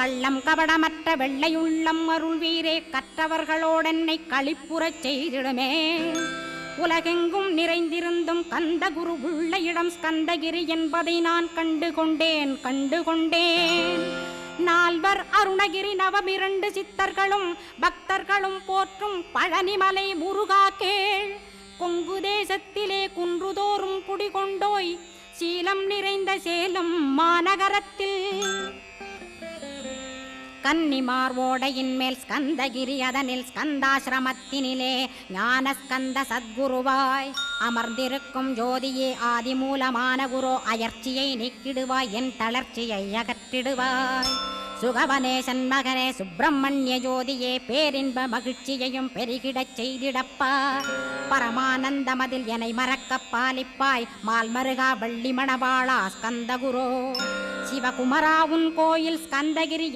கள்ளம் கபடமற்ற வெள்ளையுள்ளம் அருள் வீரே கற்றவர்களோடென்னை களிப்புறச் செய்திடுமே. உலகெங்கும் நிறைந்திருந்தும் கந்த குரு உள்ள இடம் ஸ்கந்தகிரி என்பதை நான் கண்டுகொண்டேன். நால்வர் அருணகிரி நவமிரண்டு சித்தர்களும் பக்தர்களும் போற்றும் பழனிமலை முருகா கேள். கொங்கு தேசத்திலே குன்றுதோறும் குடிகொண்டோய் சீலம் நிறைந்த சேலம் மாநகரத்தில் கன்னிமார் ஓடையின் மேல் ஸ்கந்தகிரி அதனில் ஸ்கந்தாசிரமத்தினிலே ஞான ஸ்கந்த சத்குருவாய் அமர்ந்திருக்கும் ஜோதியே ஆதிமூலமான குரு அயர்ச்சியை நீக்கிடுவாய் என் தளர்ச்சியை அகற்றிடுவாய். சுகவனேசன் மகனே சுப்பிரமணிய ஜோதியே பேரின்ப மகிழ்ச்சியையும் பெருகிடச் செய்திடப்பா. பரமானந்தமதில் என்னை மறக்க பாலிப்பாய் மால்மருகா வள்ளி மணவாளா ஸ்கந்தகுரோ. சிவகுமரா உன் கோயில் ஸ்கந்தகிரி